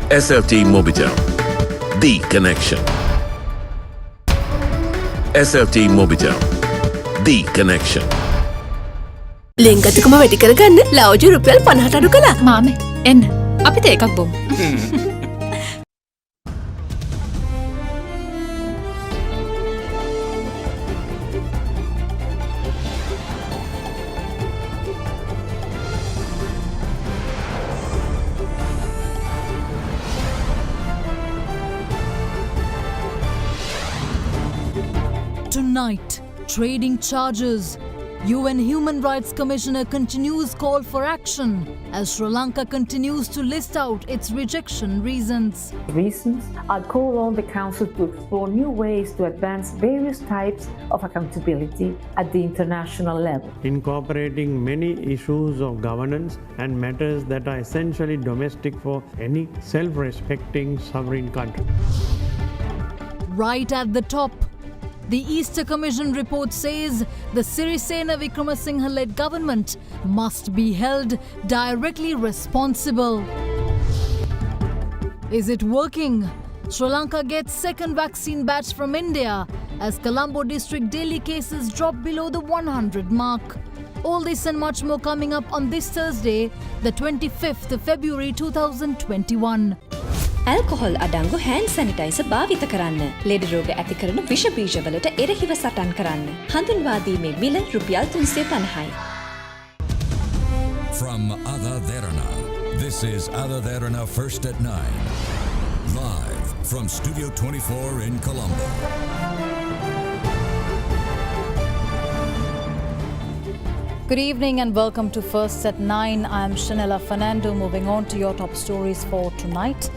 SLT Mobitel, the connection. SLT Mobitel, the connection. ලෙන්ගතුකම වැඩි කරගන්න ලව්ජු රුපියල් 50ට අඩු කළා. මාමේ එන්න අපිට එකක් බොමු. Tonight, trading charges. UN Human Rights Commissioner continues call for action as Sri Lanka continues to list out its rejection reasons. I call on the Council to explore new ways to advance various types of accountability at the international level. Incorporating many issues of governance and matters that are essentially domestic for any self-respecting sovereign country. Right at the top, the Easter Commission report says the Sirisena Wickremesinghe-led government must be held directly responsible. Is it working? Sri Lanka gets second vaccine batch from India as Colombo district daily cases drop below the 100 mark. All this and much more coming up on this Thursday, the 25th of February 2021. Alcohol අඩංගු hand sanitizer භාවිත කරන්න. ලෙඩ රෝග ඇති කරන විෂ බීජවලට එරෙහිව සටන් කරන්න. හඳුන්වා දීමේ මිල රුපියල් 350යි. From AdaDerana, this is AdaDerana First at 9. Live from Studio 24 in Colombo. Good evening and welcome to First at 9. I am Shanella Fernando. Moving on to your top stories for tonight.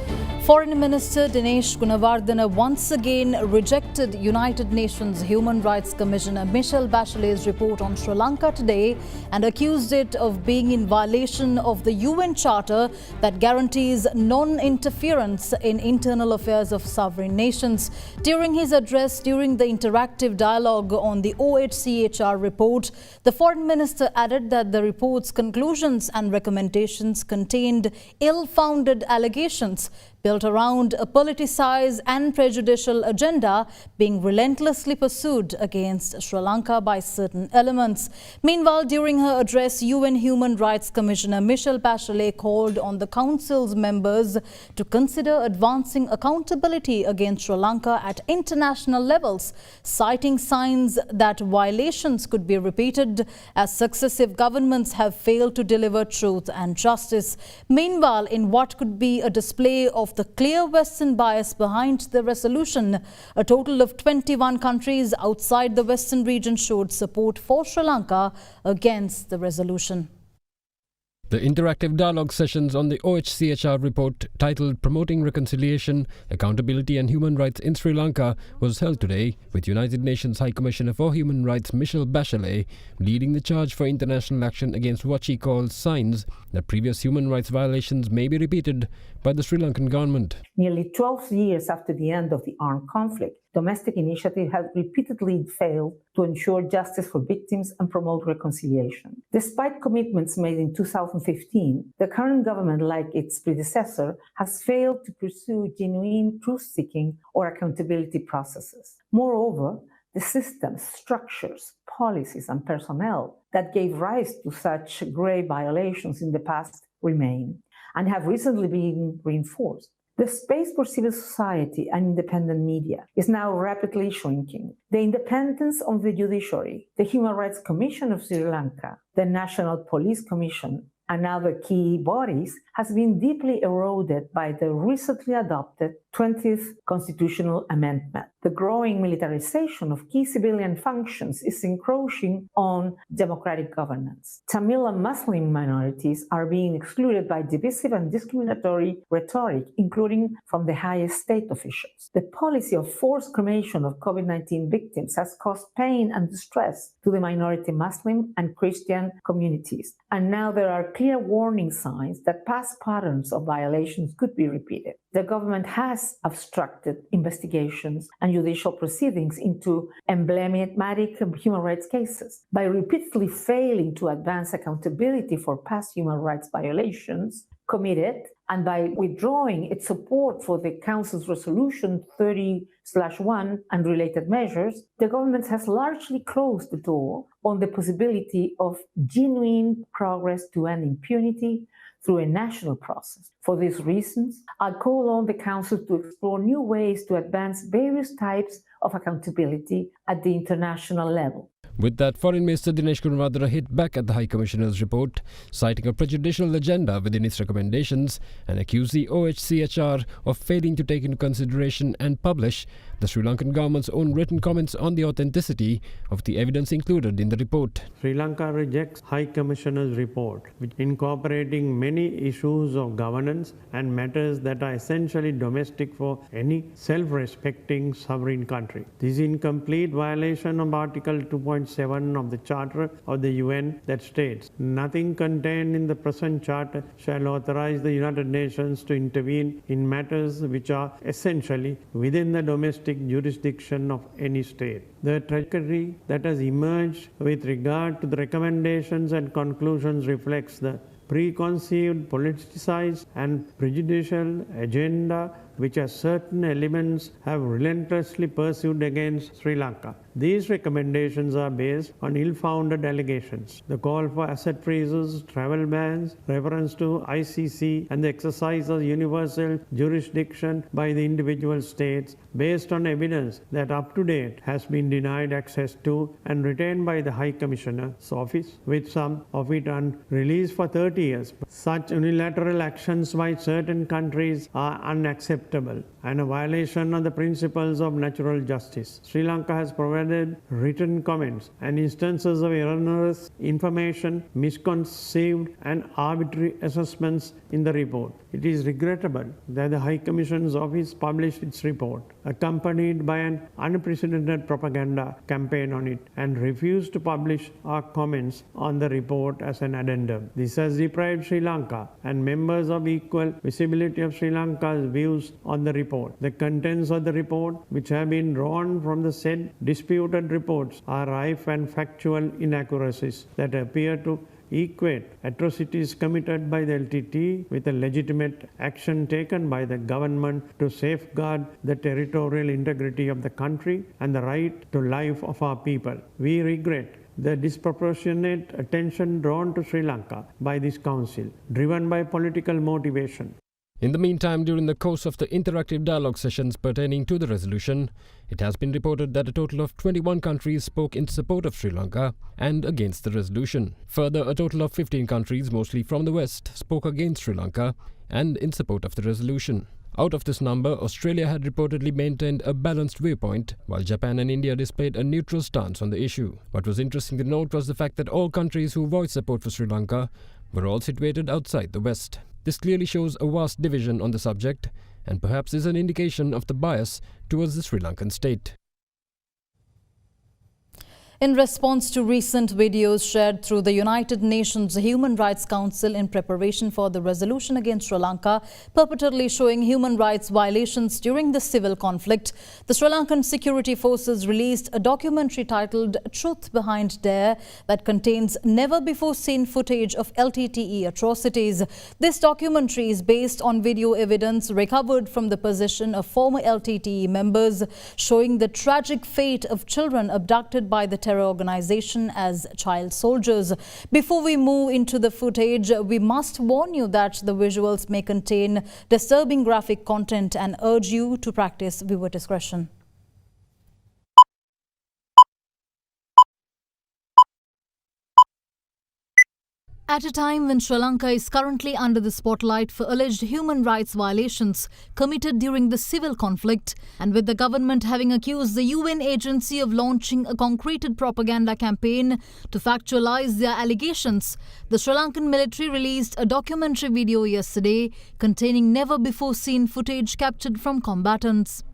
Foreign Minister Dinesh Gunawardena once again rejected United Nations Human Rights Commissioner Michelle Bachelet's report on Sri Lanka today and accused it of being in violation of the UN Charter that guarantees non-interference in internal affairs of sovereign nations. During his address during the interactive dialogue on the OHCHR report, the Foreign Minister added that the report's conclusions and recommendations contained ill-founded allegations built around a politicized and prejudicial agenda being relentlessly pursued against Sri Lanka by certain elements. Meanwhile, during her address, UN Human Rights Commissioner Michelle Bachelet called on the Council's members to consider advancing accountability against Sri Lanka at international levels, citing signs that violations could be repeated as successive governments have failed to deliver truth and justice. Meanwhile, in what could be a display of the clear Western bias behind the resolution, a total of 21 countries outside the Western region showed support for Sri Lanka against the resolution. The interactive dialogue sessions on the OHCHR report titled Promoting Reconciliation, Accountability and Human Rights in Sri Lanka was held today with United Nations High Commissioner for Human Rights Michelle Bachelet leading the charge for international action against what she calls signs that previous human rights violations may be repeated by the Sri Lankan government. Nearly 12 years after the end of the armed conflict, domestic initiatives have repeatedly failed to ensure justice for victims and promote reconciliation. Despite commitments made in 2015, the current government, like its predecessor, has failed to pursue genuine truth-seeking or accountability processes. Moreover, the systems, structures, policies, and personnel that gave rise to such grave violations in the past remain and have recently been reinforced. The space for civil society and independent media is now rapidly shrinking. The independence of the judiciary, the Human Rights Commission of Sri Lanka, the National Police Commission, and other key bodies has been deeply eroded by the recently adopted 20th Constitutional Amendment. The growing militarization of key civilian functions is encroaching on democratic governance. Tamil and Muslim minorities are being excluded by divisive and discriminatory rhetoric, including from the highest state officials. The policy of forced cremation of COVID-19 victims has caused pain and distress to the minority Muslim and Christian communities. And now there are clear warning signs that past patterns of violations could be repeated. The government has obstructed investigations and judicial proceedings into emblematic human rights cases. By repeatedly failing to advance accountability for past human rights violations, committed, and by withdrawing its support for the Council's Resolution 30/1 and related measures, the government has largely closed the door on the possibility of genuine progress to end impunity through a national process. For these reasons, I call on the Council to explore new ways to advance various types of accountability at the international level. With that, Foreign Minister Dinesh Gunawardena hit back at the High Commissioner's report, citing a prejudicial agenda within its recommendations and accused the OHCHR of failing to take into consideration and publish the Sri Lankan government's own written comments on the authenticity of the evidence included in the report. Sri Lanka rejects High Commissioner's report, which incorporating many issues of governance and matters that are essentially domestic for any self-respecting sovereign country. This is in complete violation of Article 2.7 of the Charter of the UN that states, nothing contained in the present charter shall authorize the United Nations to intervene in matters which are essentially within the domestic jurisdiction of any state. The trajectory that has emerged with regard to the recommendations and conclusions reflects the preconceived, politicized and prejudicial agenda which as certain elements have relentlessly pursued against Sri Lanka. These recommendations are based on ill-founded allegations. The call for asset freezes, travel bans, reference to ICC and the exercise of universal jurisdiction by the individual states based on evidence that up to date has been denied access to and retained by the High Commissioner's office, with some of it unreleased for 30 years. Such unilateral actions by certain countries are unacceptable and a violation of the principles of natural justice. Sri Lanka has provided written comments and instances of erroneous information, misconceived and arbitrary assessments in the report. It is regrettable that the High Commission's office published its report, accompanied by an unprecedented propaganda campaign on it, and refused to publish our comments on the report as an addendum. This has deprived Sri Lanka and members of equal visibility of Sri Lanka's views on the report. The contents of the report, which have been drawn from the said disputed reports, are rife and factual inaccuracies that appear to equate atrocities committed by the LTT with a legitimate action taken by the government to safeguard the territorial integrity of the country and the right to life of our people. We regret the disproportionate attention drawn to Sri Lanka by this council, driven by political motivation. In the meantime, during the course of the interactive dialogue sessions pertaining to the resolution, it has been reported that a total of 21 countries spoke in support of Sri Lanka and against the resolution. Further, a total of 15 countries, mostly from the West, spoke against Sri Lanka and in support of the resolution. Out of this number, Australia had reportedly maintained a balanced viewpoint, while Japan and India displayed a neutral stance on the issue. What was interesting to note was the fact that all countries who voiced support for Sri Lanka were all situated outside the West. This clearly shows a vast division on the subject and perhaps is an indication of the bias towards the Sri Lankan state. In response to recent videos shared through the United Nations Human Rights Council in preparation for the resolution against Sri Lanka, purportedly showing human rights violations during the civil conflict, the Sri Lankan security forces released a documentary titled Truth Behind Dare that contains never-before-seen footage of LTTE atrocities. This documentary is based on video evidence recovered from the possession of former LTTE members, showing the tragic fate of children abducted by the terror organization as child soldiers. Before we move into the footage, we must warn you that the visuals may contain disturbing graphic content and urge you to practice viewer discretion. At a time when Sri Lanka is currently under the spotlight for alleged human rights violations committed during the civil conflict, and with the government having accused the UN agency of launching a concreted propaganda campaign to factualize their allegations, the Sri Lankan military released a documentary video yesterday containing never-before-seen footage captured from combatants.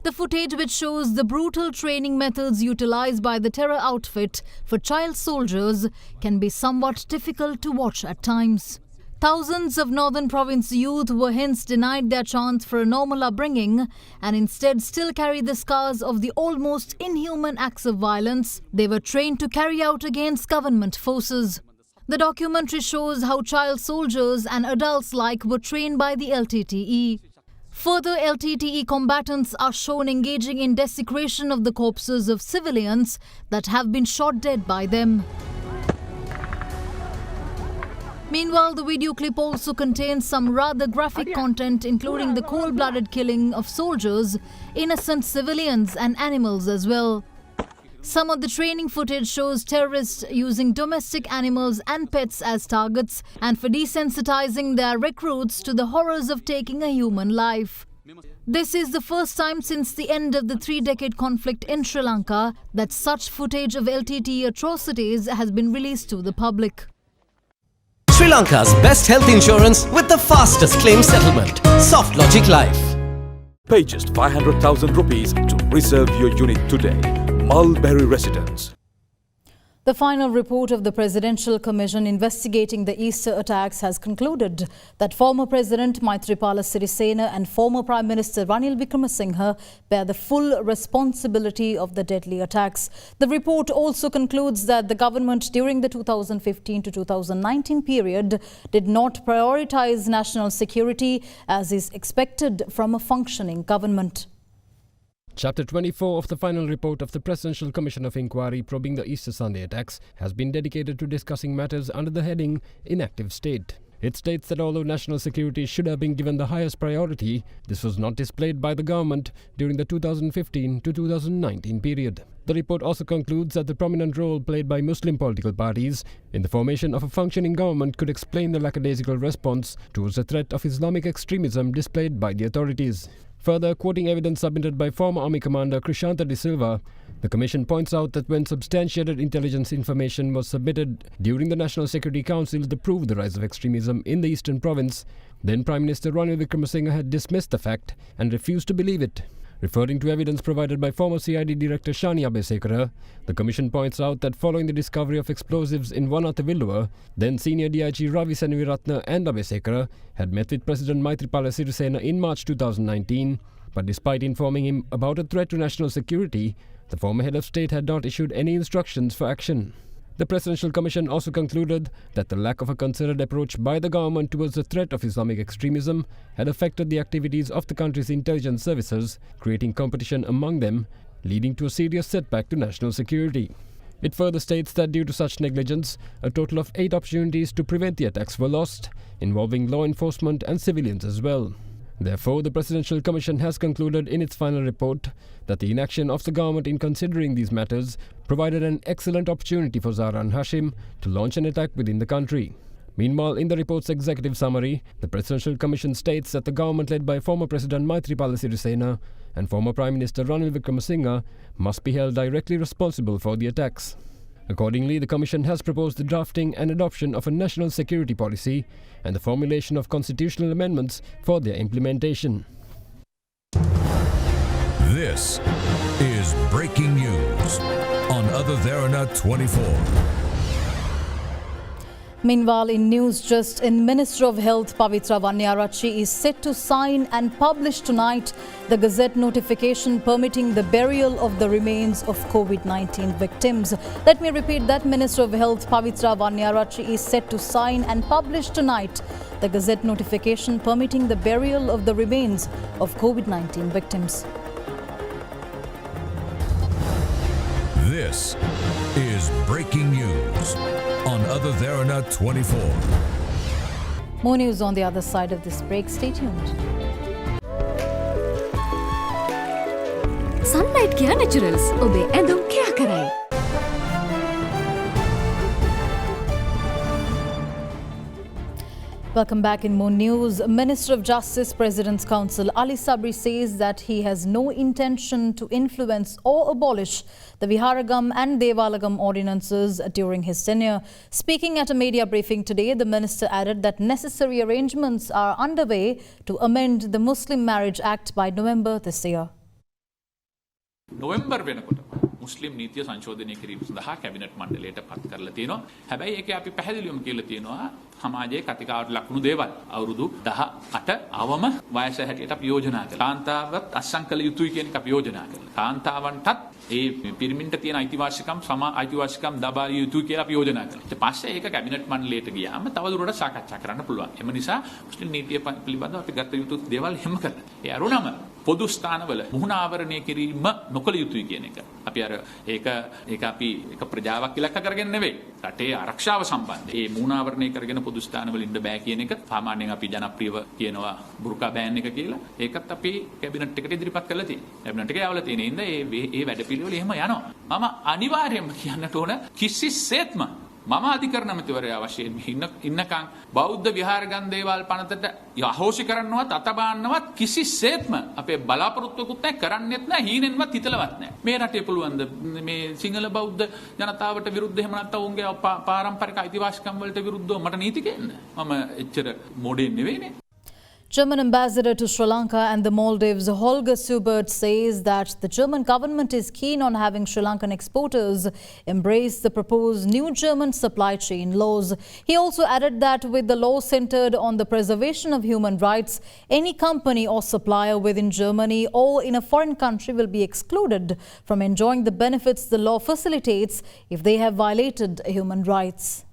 The footage, which shows the brutal training methods utilized by the terror outfit for child soldiers, can be somewhat difficult to watch at times. Thousands of Northern Province youth were hence denied their chance for a normal upbringing and instead still carry the scars of the almost inhuman acts of violence they were trained to carry out against government forces. The documentary shows how child soldiers and adults alike were trained by the LTTE. Further, LTTE combatants are shown engaging in desecration of the corpses of civilians that have been shot dead by them. Meanwhile, the video clip also contains some rather graphic content, including the cold-blooded killing of soldiers, innocent civilians and animals as well. Some of the training footage shows terrorists using domestic animals and pets as targets and for desensitizing their recruits to the horrors of taking a human life. This is the first time since the end of the 3-decade conflict in Sri Lanka that such footage of LTTE atrocities has been released to the public. Sri Lanka's best health insurance with the fastest claim settlement. Soft Logic Life. Pay just 500,000 rupees to reserve your unit today. Mulberry Residence. The final report of the Presidential Commission investigating the Easter attacks has concluded that former President Maithripala Sirisena and former Prime Minister Ranil Wickremesinghe bear the full responsibility of the deadly attacks. The report also concludes that the government during the 2015 to 2019 period did not prioritize national security as is expected from a functioning government. Chapter 24 of the final report of the Presidential Commission of Inquiry probing the Easter Sunday attacks has been dedicated to discussing matters under the heading Inactive State. It states that although national security should have been given the highest priority, this was not displayed by the government during the 2015 to 2019 period. The report also concludes that the prominent role played by Muslim political parties in the formation of a functioning government could explain the lackadaisical response towards the threat of Islamic extremism displayed by the authorities. Further, quoting evidence submitted by former Army Commander Krishanta De Silva, the Commission points out that when substantiated intelligence information was submitted during the National Security Council to prove the rise of extremism in the Eastern Province, then Prime Minister Ranil Wickremesinghe had dismissed the fact and refused to believe it. Referring to evidence provided by former CID Director Shani Abesekara, the Commission points out that following the discovery of explosives in Vanatha-Villua, then Senior DIG Ravi Senaviratne and Abesekara had met with President Maithripala Sirisena in March 2019, but despite informing him about a threat to national security, the former head of state had not issued any instructions for action. The Presidential Commission also concluded that the lack of a concerted approach by the government towards the threat of Islamic extremism had affected the activities of the country's intelligence services, creating competition among them, leading to a serious setback to national security. It further states that due to such negligence, a total of 8 opportunities to prevent the attacks were lost, involving law enforcement and civilians as well. Therefore, the Presidential Commission has concluded in its final report that the inaction of the government in considering these matters provided an excellent opportunity for Zahra and Hashim to launch an attack within the country. Meanwhile, in the report's executive summary, the Presidential Commission states that the government led by former President Maithripala Sirisena and former Prime Minister Ranil Wickremesinghe must be held directly responsible for the attacks. Accordingly, the Commission has proposed the drafting and adoption of a national security policy and the formulation of constitutional amendments for their implementation. This is breaking news on AdaDerana 24. Meanwhile, in news just in, Minister of Health Pavitra Vanniyarachchi is set to sign and publish tonight the Gazette notification permitting the burial of the remains of COVID-19 victims. Let me repeat that. Minister of Health Pavitra Vanniyarachchi is set to sign and publish tonight the Gazette notification permitting the burial of the remains of COVID-19 victims. This is breaking news on AdaDerana 24. More news on the other side of this break. Stay tuned. Sunlight Care Naturals. ඔබේ ඇඳුම් care කරයි. Welcome back in more news. Minister of Justice, President's Counsel Ali Sabri says that he has no intention to influence or abolish the Viharagam and Devalagam ordinances during his tenure. Speaking at a media briefing today, the minister added that necessary arrangements are underway to amend the Muslim Marriage Act by November this year. November වෙනකොට මුස්ලිම් නීතිය සංශෝධනය කිරීම සඳහා cabinet මණ්ඩලයට පත් කරලා තියෙනවා. හැබැයි ඒකේ අපි පැහැදිලිවම කියලා තියෙනවා සමාජයේ කතිකාවට ලකුණු දේවල් අවුරුදු 18 අවම වයස හැටියට අපි යෝජනා කළා. කාන්තාවත් අත්සන් කළ යුතුයි කියන එක අපි යෝජනා කළා. කාන්තාවන්ටත් ඒ පිරිමින්ට තියෙන අයිතිවාසිකම් අයිතිවාසිකම් දබා යුතුයි කියලා අපි යෝජනා කළා. ඊට පස්සේ ඒක කැබිනට් මණ්ඩලයට ගියාම තවදුරටත් සාකච්ඡා කරන්න පුළුවන්. එම නිසා මුස්ලිම් නීතිය පිළිබඳව අපි ගත යුතු දේවල් හැම කළා. ඒ අරුණම පොදු ස්ථානවල මුහුණ ආවරණය කිරීම නොකළ යුතුයි කියන එක. අපි ඒක අපි ප්‍රජාවක් ඉලක්ක කරගෙන නෙවෙයි. රටේ ආරක්ෂාව සම්බන්ධ. මේ මුහුණ ආවරණය කරගෙන පොදු ස්ථානවල ඉන්න බෑ කියන එක සාමාන්‍යයෙන් අපි ජනප්‍රියව කියනවා බුර්කා බෑන් එක කියලා. ඒකත් අපි කැබිනට් එකට ඉදිරිපත් කළා තියෙනවා. කැබිනට් එකේ යවලා තියෙන ඉඳ මේ වැඩපිළිවෙල එහෙම යනවා. මම අනිවාර්යයෙන්ම කියන්නට ඕන කිසිසේත්ම මම අධිකරණ ඇමතිවරයා වශයෙන් ඉන්නකම් බෞද්ධ විහාරගම් දේවල් පනතට යහෝසි කරන්නවත් අතබාන්නවත් කිසිසේත්ම අපේ බලාපොරොත්තුකුත් නැහැ, කරන්නෙත් නැහැ, හීනෙන්වත් හිතලවත් නැහැ. මේ රටේ පුළුවන් මේ සිංහල බෞද්ධ ජනතාවට විරුද්ධ එහෙම නැත්නම් උන්ගේ පාරම්පරික අයිතිවාසිකම් වලට විරුද්ධව මට නීති කියන්න. මම එච්චර මොඩෙන් නෙවෙයිනේ. German ambassador to Sri Lanka and the Maldives, Holger Subert, says that the German government is keen on having Sri Lankan exporters embrace the proposed new German supply chain laws. He also added that with the law centered on the preservation of human rights, any company or supplier within Germany or in a foreign country will be excluded from enjoying the benefits the law facilitates if they have violated human rights.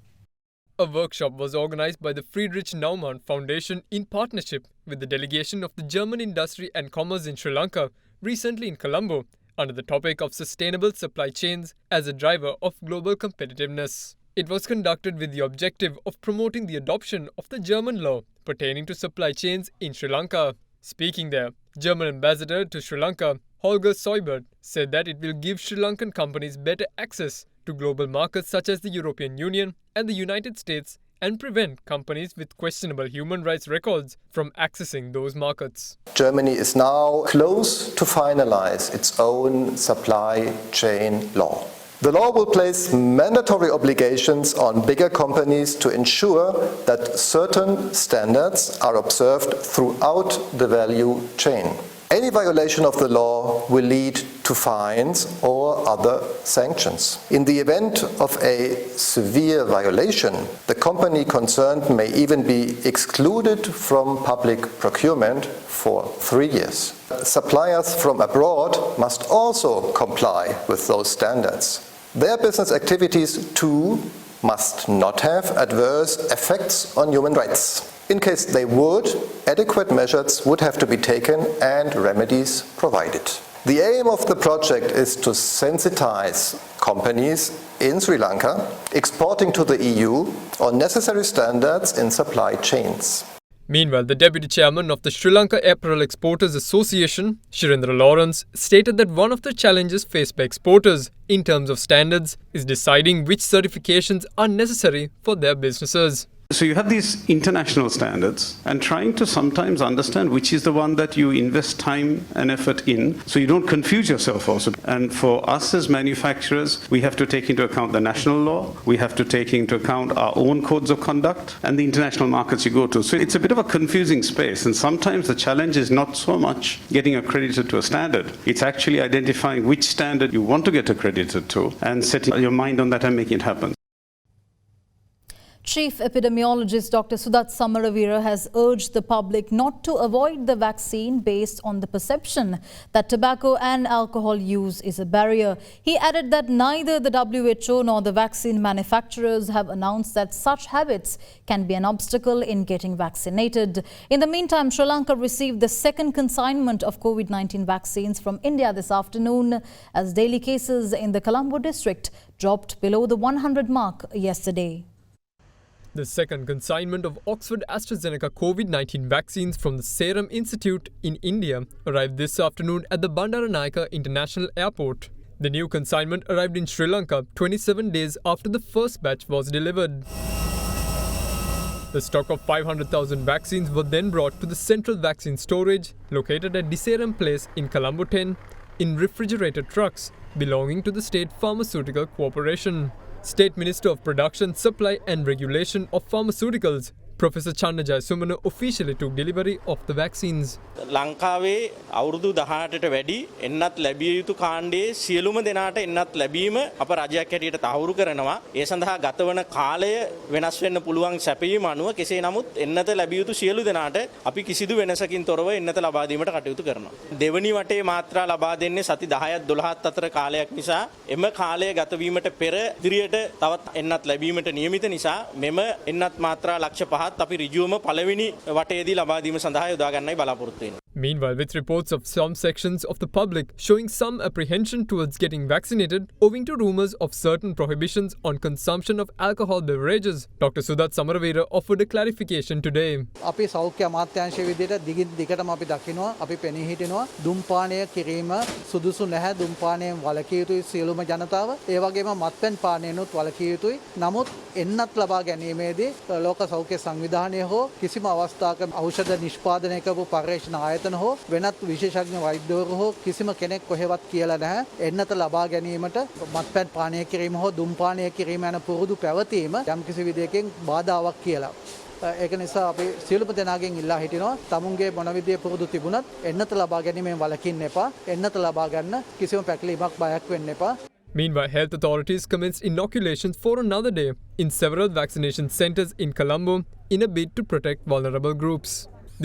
A workshop was organized by the Friedrich Naumann Foundation in partnership with the delegation of the German Industry and Commerce in Sri Lanka recently in Colombo under the topic of sustainable supply chains as a driver of global competitiveness. It was conducted with the objective of promoting the adoption of the German law pertaining to supply chains in Sri Lanka. Speaking there, German ambassador to Sri Lanka, Holger Seubert, said that it will give Sri Lankan companies better access to global markets such as the European Union and the United States and prevent companies with questionable human rights records from accessing those markets. Germany is now close to finalize its own supply chain law. The law will place mandatory obligations on bigger companies to ensure that certain standards are observed throughout the value chain. Any violation of the law will lead to fines or other sanctions. In the event of a severe violation, the company concerned may even be excluded from public procurement for 3 years. Suppliers from abroad must also comply with those standards. Their business activities too must not have adverse effects on human rights. In case they would, adequate measures would have to be taken and remedies provided. The aim of the project is to sensitize companies in Sri Lanka exporting to the EU on necessary standards in supply chains. Meanwhile, the Deputy Chairman of the Sri Lanka Apparel Exporters Association, Shirendra Lawrence, stated that one of the challenges faced by exporters in terms of standards is deciding which certifications are necessary for their businesses. So you have these international standards and trying to sometimes understand which is the one that you invest time and effort in so you don't confuse yourself also. And for us as manufacturers, we have to take into account the national law, we have to take into account our own codes of conduct and the international markets you go to. So it's a bit of a confusing space, and sometimes the challenge is not so much getting accredited to a standard. It's actually identifying which standard you want to get accredited to and setting your mind on that and making it happen. Chief Epidemiologist Dr. Sudat Samaravira has urged the public not to avoid the vaccine based on the perception that tobacco and alcohol use is a barrier. He added that neither the WHO nor the vaccine manufacturers have announced that such habits can be an obstacle in getting vaccinated. In the meantime, Sri Lanka received the second consignment of COVID-19 vaccines from India this afternoon as daily cases in the Colombo district dropped below the 100 mark yesterday. The second consignment of Oxford AstraZeneca COVID-19 vaccines from the Serum Institute in India arrived this afternoon at the Bandaranaike International Airport. The new consignment arrived in Sri Lanka 27 days after the first batch was delivered. The stock of 500,000 vaccines were then brought to the Central Vaccine Storage located at Diseram Place in Colombo 10 in refrigerated trucks belonging to the State Pharmaceutical Corporation. State Minister of Production, Supply and Regulation of Pharmaceuticals, Professor Channa Jayasumana officially took delivery of the vaccines. ලංකාවේ අවුරුදු 18ට වැඩි එන්නත් ලැබිය යුතු කාණ්ඩයේ සියලුම දෙනාට එන්නත් ලැබීම අප රජයක් හැටියට තහවුරු කරනවා. ඒ සඳහා ගතවන කාලය වෙනස් වෙන්න පුළුවන් සැපයීම අනුව කෙසේ නමුත් එන්නත ලැබිය යුතු සියලු දෙනාට අපි කිසිදු වෙනසකින් තොරව එන්නත ලබා දීමට කටයුතු කරනවා. දෙවනි වටේ මාත්‍රා ලබා දෙන්නේ සති 10ත් 12ත් අතර කාලයක් නිසා එම කාලය ගත වීමට පෙර ඉදිරියට තවත් එන්නත් ලැබීමට නියමිත නිසා මෙම එන්නත් මාත්‍රා ලක්ෂ 5ත් අපි ඍජුවම පළවෙනි වටේදී ලබා දීම සඳහා යොදා ගන්නයි බලාපොරොත්තු වෙන්නේ. Meanwhile, with reports of some sections of the public showing some apprehension towards getting vaccinated owing to rumours of certain prohibitions on consumption of alcohol beverages, Dr. Sudat Samaravira offered a clarification today. අපි සෞඛ්‍ය අමාත්‍යාංශයේ විදිහට දිගින් දිගටම අපි දකිනවා අපි පෙනී හිටිනවා දුම්පානය කිරීම සුදුසු නැහැ දුම්පානයෙන් වළකිය යුතුයි සියලුම ජනතාව ඒ වගේම මත්පැන් පානයෙන්ුත් වළකිය යුතුයි නමුත් එන්නත් ලබා ගැනීමේදී ලෝක සෞඛ්‍ය සංවිධානය හෝ කිසිම අවස්ථාවක ඖෂධ නිෂ්පාදනය කරපු පර්යේෂණ ආයතන හෝ වෙනත් විශේෂඥ වෛද්‍යවරු හෝ කිසිම කෙනෙක් කොහෙවත් කියලා නැහැ එන්නත ලබා ගැනීමට මත්පැන් පානය කිරීම හෝ දුම්පානය කිරීම යන පුරුදු පැවතීම යම්කිසි විදියකින් බාධාවක් කියලා ඒක නිසා අපි සියලුම දෙනාගෙන් ඉල්ලා හිටිනවා තමුන්ගේ මොන විදියේ පුරුදු තිබුණත් එන්නත ලබා ගැනීමෙන් වළකින්න එපා එන්නත ලබා ගන්න කිසිම පැකිලීමක් බයක් වෙන්න එපා. Meanwhile, health authorities commenced inoculations for another day in several vaccination centres in Colombo in a bid to protect vulnerable groups.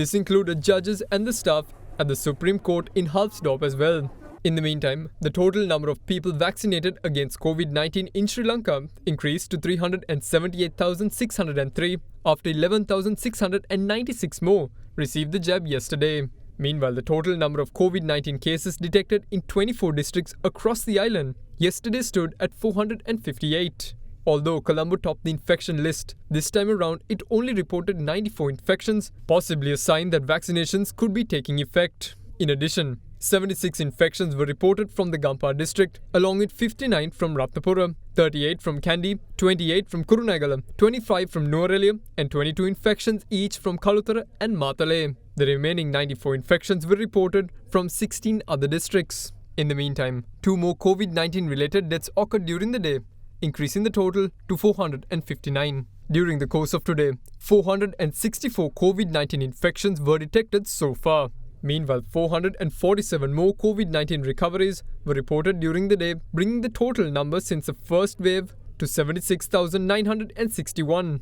This included judges and the staff at the Supreme Court in Halfsdorp as well. In the meantime, the total number of people vaccinated against COVID-19 in Sri Lanka increased to 378,603 after 11,696 more received the jab yesterday. Meanwhile, the total number of COVID-19 cases detected in 24 districts across the island yesterday stood at 458. Although Colombo topped the infection list, this time around it only reported 94 infections, possibly a sign that vaccinations could be taking effect. In addition, 76 infections were reported from the Gampar district, along with 59 from Ratnapura, 38 from Kandy, 28 from Kurunegala, 25 from Nuwara and 22 infections each from Kalutara and Matale. The remaining 94 infections were reported from 16 other districts. In the meantime, 2 more COVID-19 related deaths occurred during the day, increasing the total to 459. During the course of today, 464 COVID-19 infections were detected so far. Meanwhile, 447 more COVID-19 recoveries were reported during the day, bringing the total number since the first wave to 76,961.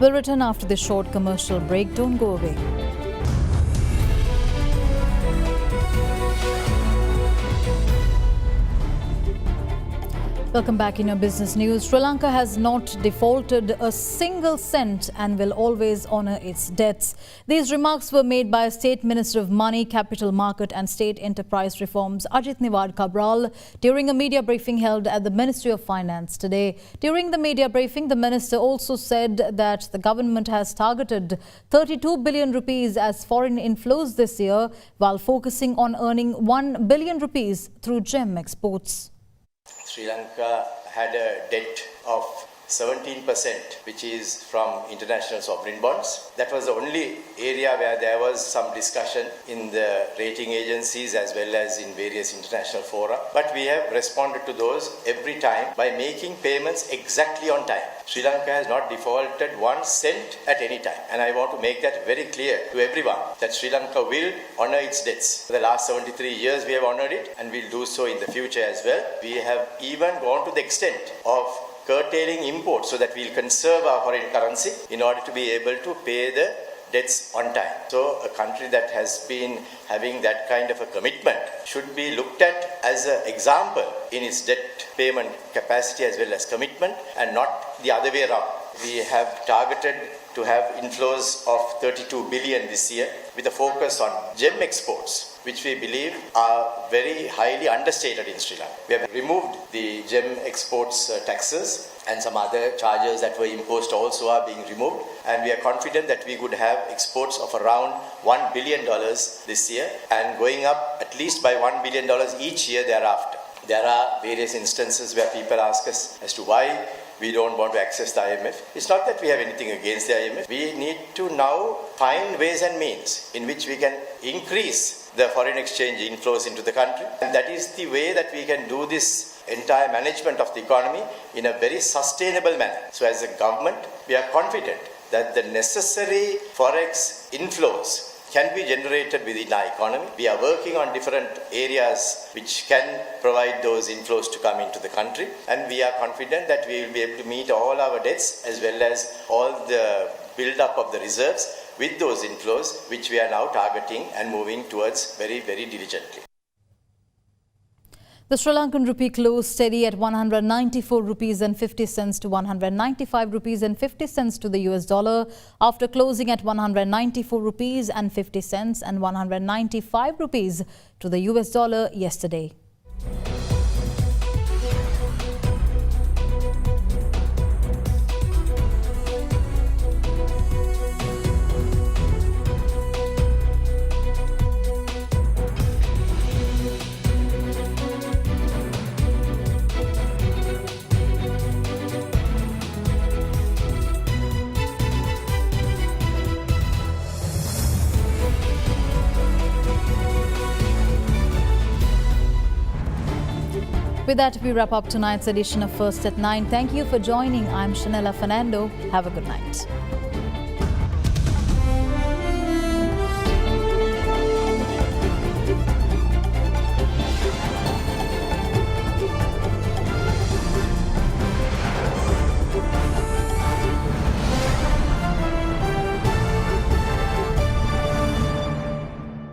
We'll return after this short commercial break. Don't go away. Welcome back in your business news. Sri Lanka has not defaulted a single cent and will always honour its debts. These remarks were made by State Minister of Money, Capital Market and State Enterprise Reforms, Ajit Niwad Cabral, during a media briefing held at the Ministry of Finance today. During the media briefing, the minister also said that the government has targeted 32 billion rupees as foreign inflows this year, while focusing on earning 1 billion rupees through gem exports. Sri Lanka had a debt of 17%, which is from international sovereign bonds. That was the only area where there was some discussion in the rating agencies as well as in various international fora. But we have responded to those every time by making payments exactly on time. Sri Lanka has not defaulted 1 cent at any time. And I want to make that very clear to everyone that Sri Lanka will honour its debts. For the last 73 years we have honoured it and will do so in the future as well. We have even gone to the extent of curtailing imports so that we'll conserve our foreign currency in order to be able to pay the debts on time. So a country that has been having that kind of a commitment should be looked at as an example in its debt payment capacity as well as commitment, and not the other way around. We have targeted to have inflows of 32 billion this year with a focus on gem exports, which we believe are very highly understated in Sri Lanka. We have removed the gem exports taxes, and some other charges that were imposed also are being removed, and we are confident that we could have exports of around $1 billion this year and going up at least by $1 billion each year thereafter. There are various instances where people ask us as to why we don't want to access the IMF. It's not that we have anything against the IMF. We need to now find ways and means in which we can increase the foreign exchange inflows into the country. And that is the way that we can do this entire management of the economy in a very sustainable manner. So as a government, we are confident that the necessary forex inflows can be generated within our economy. We are working on different areas which can provide those inflows to come into the country, and we are confident that we will be able to meet all our debts as well as all the build-up of the reserves with those inflows, which we are now targeting and moving towards very, very diligently. The Sri Lankan rupee closed steady at 194 rupees and 50 cents to 195 rupees and 50 cents to the US dollar after closing at 194 rupees and 50 cents and 195 rupees to the US dollar yesterday. With that, we wrap up tonight's edition of First at 9. Thank you for joining. I'm Shanella Fernando. Have a good night.